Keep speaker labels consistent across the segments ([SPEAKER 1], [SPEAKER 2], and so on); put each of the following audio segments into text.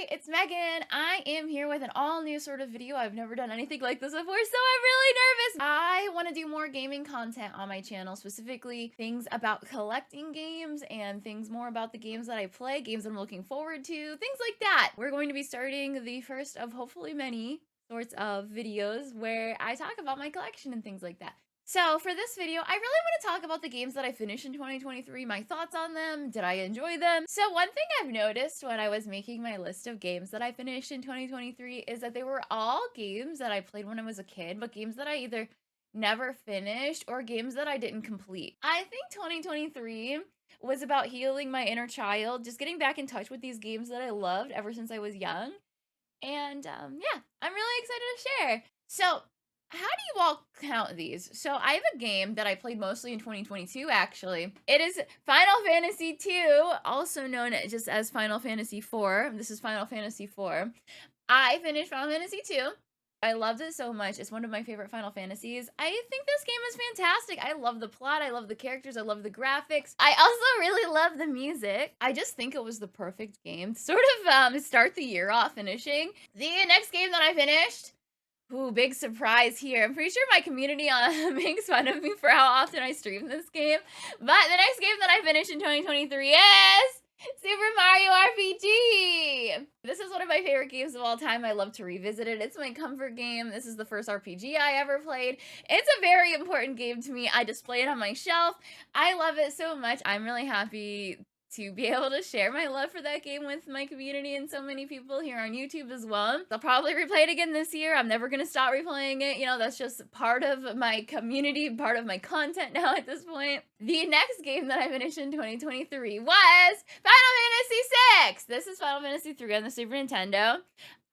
[SPEAKER 1] it's Megan. I am here with an all new sort of video. I've never done anything like this before, so I'm really nervous. I want to do more gaming content on my channel, specifically things about collecting games and things more about the games that I play, games that I'm looking forward to, things like that. We're going to be starting the first of hopefully many sorts of videos where I talk about my collection and things like that. So for this video, I really want to talk about the games that I finished in 2023, my thoughts on them, did I enjoy them? So one thing I've noticed when I was making my list of games that I finished in 2023 is that they were all games that I played when I was a kid, but games that I either never finished or games that I didn't complete. I think 2023 was about healing my inner child, just getting back in touch with these games that I loved ever since I was young. And yeah, I'm really excited to share. So how do you all count these? So I have a game that I played mostly in 2022, actually. It is Final Fantasy II, also known just as Final Fantasy IV. This is Final Fantasy IV. I finished Final Fantasy II. I loved it so much. It's one of my favorite Final Fantasies. I think this game is fantastic. I love the plot. I love the characters. I love the graphics. I also really love the music. I just think it was the perfect game to sort of start the year off finishing. The next game that I finished, ooh, big surprise here. I'm pretty sure my community makes fun of me for how often I stream this game. But the next game that I finished in 2023 is Super Mario RPG! This is one of my favorite games of all time. I love to revisit it. It's my comfort game. This is the first RPG I ever played. It's a very important game to me. I display it on my shelf. I love it so much. I'm really happy to be able to share my love for that game with my community and so many people here on YouTube as well. I'll probably replay it again this year. I'm never going to stop replaying it. You know, that's just part of my community, part of my content now at this point. The next game that I finished in 2023 was Final Fantasy VI. This is Final Fantasy III on the Super Nintendo.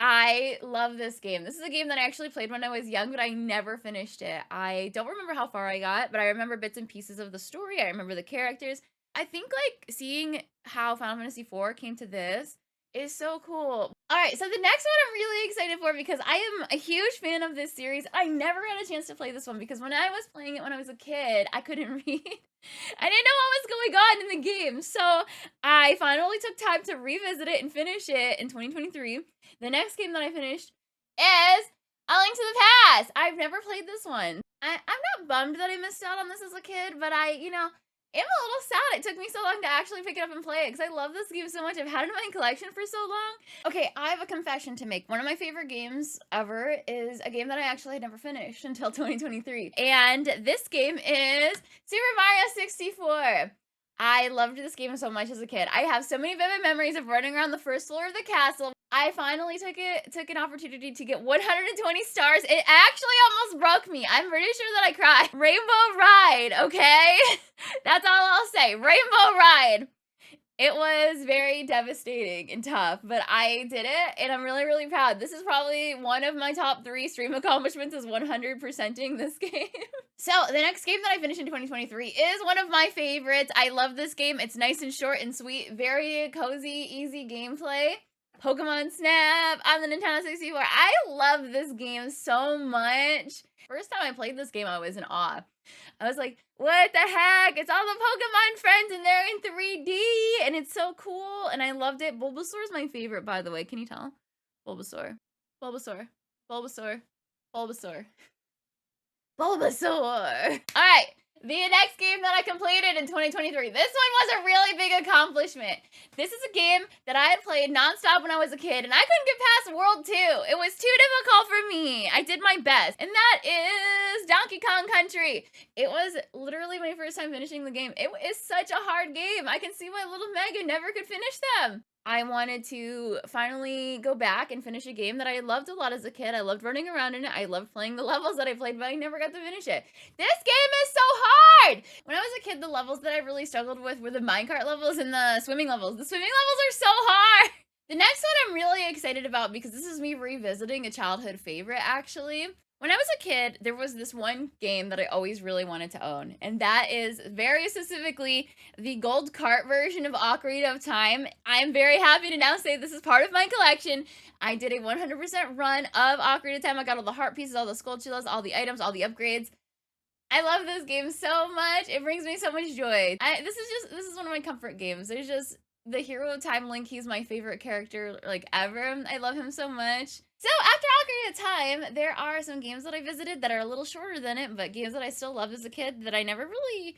[SPEAKER 1] I love this game. This is a game that I actually played when I was young, but I never finished it. I don't remember how far I got, but I remember bits and pieces of the story. I remember the characters. I think, like, seeing how Final Fantasy IV came to this is so cool. All right, so the next one I'm really excited for because I am a huge fan of this series. I never had a chance to play this one because when I was playing it when I was a kid, I couldn't read. I didn't know what was going on in the game. So I finally took time to revisit it and finish it in 2023. The next game that I finished is A Link to the Past. I've never played this one. I'm not bummed that I missed out on this as a kid, but I'm a little sad it took me so long to actually pick it up and play it because I love this game so much. I've had it in my collection for so long. Okay, I have a confession to make. One of my favorite games ever is a game that I actually had never finished until 2023. And this game is Super Mario 64. I loved this game so much as a kid. I have so many vivid memories of running around the first floor of the castle. I finally took an opportunity to get 120 stars. It actually almost broke me. I'm pretty sure that I cried. Rainbow Ride, okay? That's all I'll say. Rainbow Ride. It was very devastating and tough, but I did it, and I'm really, really proud. This is probably one of my top 3 stream accomplishments is 100%ing this game. So the next game that I finished in 2023 is one of my favorites. I love this game. It's nice and short and sweet. Very cozy, easy gameplay. Pokemon Snap on the Nintendo 64. I love this game so much. First time I played this game, I was in awe. I was like, what the heck? It's all the Pokemon friends and they're in 3D and it's so cool and I loved it. Bulbasaur is my favorite, by the way. Can you tell? Bulbasaur. Bulbasaur. Bulbasaur. Bulbasaur. Bulbasaur. All right. The next game that I completed in 2023. This one was a really big accomplishment. This is a game that I had played nonstop when I was a kid, and I couldn't get past World 2. It was too difficult for me. I did my best, and that is Donkey Kong Country. It was literally my first time finishing the game. It is such a hard game. I can see why little Megan never could finish them. I wanted to finally go back and finish a game that I loved a lot as a kid. I loved running around in it. I loved playing the levels that I played, but I never got to finish it. This game is so hard! When I was a kid, the levels that I really struggled with were the minecart levels and the swimming levels. The swimming levels are so hard! The next one I'm really excited about because this is me revisiting a childhood favorite, actually. When I was a kid, there was this one game that I always really wanted to own, and that is very specifically the gold cart version of Ocarina of Time. I'm very happy to now say this is part of my collection. I did a 100% run of Ocarina of Time. I got all the heart pieces, all the skulltulas, all the items, all the upgrades. I love this game so much. It brings me so much joy. This is one of my comfort games. There's just the hero of Time Link. He's my favorite character like ever. I love him so much. So after Ocarina of Time, there are some games that I visited that are a little shorter than it, but games that I still loved as a kid that I never really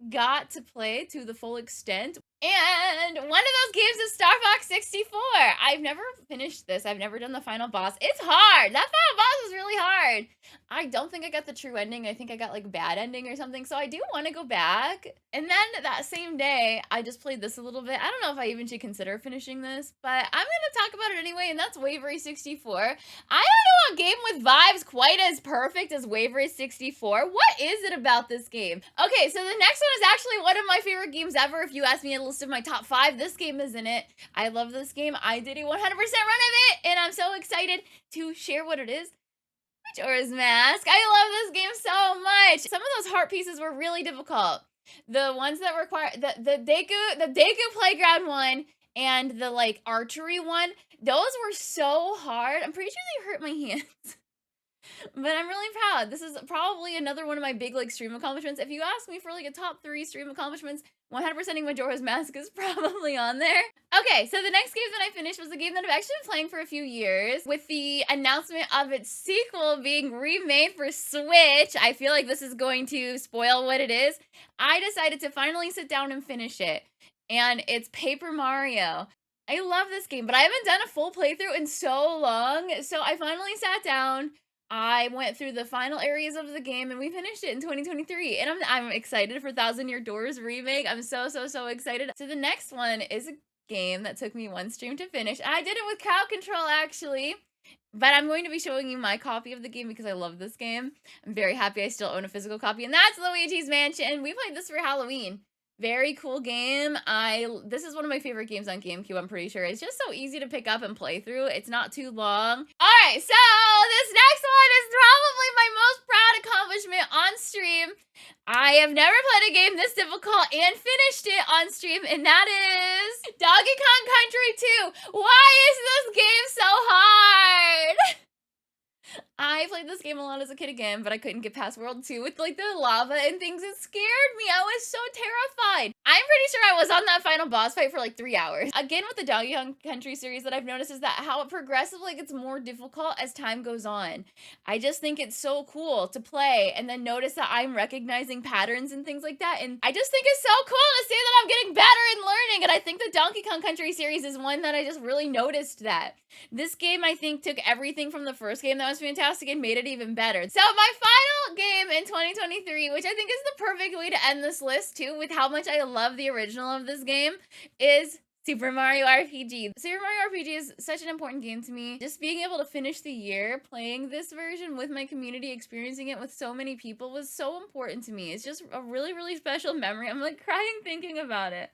[SPEAKER 1] got to play to the full extent. And one of those games is Star Fox 64. I've never finished this. I've never done the final boss. It's hard. That final boss is really hard. I don't think I got the true ending. I think I got like bad ending or something. So I do want to go back. And then that same day, I just played this a little bit. I don't know if I even should consider finishing this, but I'm going to talk about it anyway. And that's Wave Race 64. I don't know a game with vibes quite as perfect as Wave Race 64. What is it about this game? Okay, so the next one is actually one of my favorite games ever. If you ask me a list of my top 5, this game is in it. I love this game. I did a 100% run of it, and I'm so excited to share what it is. Majora's Mask. I love this game so much. Some of those heart pieces were really difficult. The ones that require the Deku Playground one and the like archery one, those were so hard. I'm pretty sure they hurt my hands. But I'm really proud. This is probably another one of my big like stream accomplishments. If you ask me for like a top 3 stream accomplishments, 100%ing Majora's Mask is probably on there. Okay, so the next game that I finished was a game that I've actually been playing for a few years. With the announcement of its sequel being remade for Switch, I feel like this is going to spoil what it is. I decided to finally sit down and finish it. And it's Paper Mario. I love this game, but I haven't done a full playthrough in so long. So I finally sat down. I went through the final areas of the game and we finished it in 2023. And I'm excited for Thousand Year Doors remake. I'm so excited. So the next one is a game that took me one stream to finish. I did it with crowd control actually. But I'm going to be showing you my copy of the game because I love this game. I'm very happy I still own a physical copy. And that's Luigi's Mansion. We played this for Halloween. Very cool game. This is one of my favorite games on GameCube, I'm pretty sure. It's just so easy to pick up and play through. It's not too long. Alright, so this next one is probably my most proud accomplishment on stream. I have never played a game this difficult and finished it on stream, and that is Donkey Kong Country 2. Why is this game so hard? I played this game a lot as a kid again, but I couldn't get past World 2 with like the lava and things. It scared me. I was so terrified. I'm pretty sure I was on that final boss fight for like 3 hours. Again, with the Donkey Kong Country series that I've noticed is that how it progressively gets more difficult as time goes on. I just think it's so cool to play and then notice that I'm recognizing patterns and things like that. And I just think it's so cool to see that I'm getting better and learning. And I think the Donkey Kong Country series is one that I just really noticed that. This game, I think, took everything from the first game that was fantastic and made it even better. So my final game in 2023, which I think is the perfect way to end this list too, with how much I love the original of this game, is Super Mario RPG. Super Mario RPG is such an important game to me. Just being able to finish the year playing this version with my community, experiencing it with so many people was so important to me. It's just a really special memory. I'm like crying thinking about it.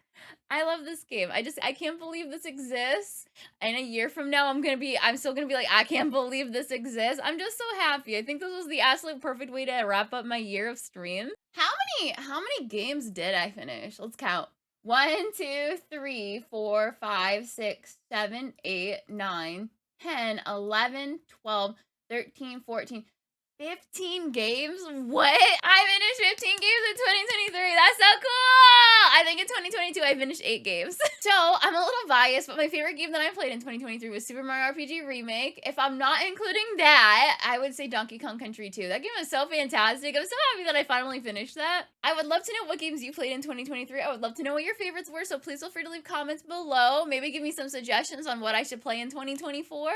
[SPEAKER 1] I love this game. I can't believe this exists. And a year from now, I'm still gonna be like, I can't believe this exists. I'm just so happy. I think this was the absolute perfect way to wrap up my year of stream. How many games did I finish? Let's count. 1, 2, 3, 4, 5, 6, 7, 8, 9, 10, 11, 12, 13, 14, 15 games? What? I finished 15 games in 2023. That's so cool! I think in 2022 I finished 8 games. So I'm a little biased, but my favorite game that I played in 2023 was Super Mario RPG Remake. If I'm not including that, I would say Donkey Kong Country 2. That game was so fantastic. I'm so happy that I finally finished that. I would love to know what games you played in 2023. I would love to know what your favorites were, so please feel free to leave comments below. Maybe give me some suggestions on what I should play in 2024.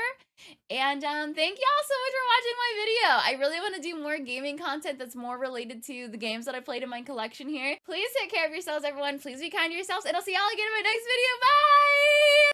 [SPEAKER 1] And thank y'all so much for watching my video. I really want to do more gaming content that's more related to the games that I played in my collection here. Please take care of yourselves, everyone. Please be kind to yourselves, and I'll see y'all again in my next video. Bye!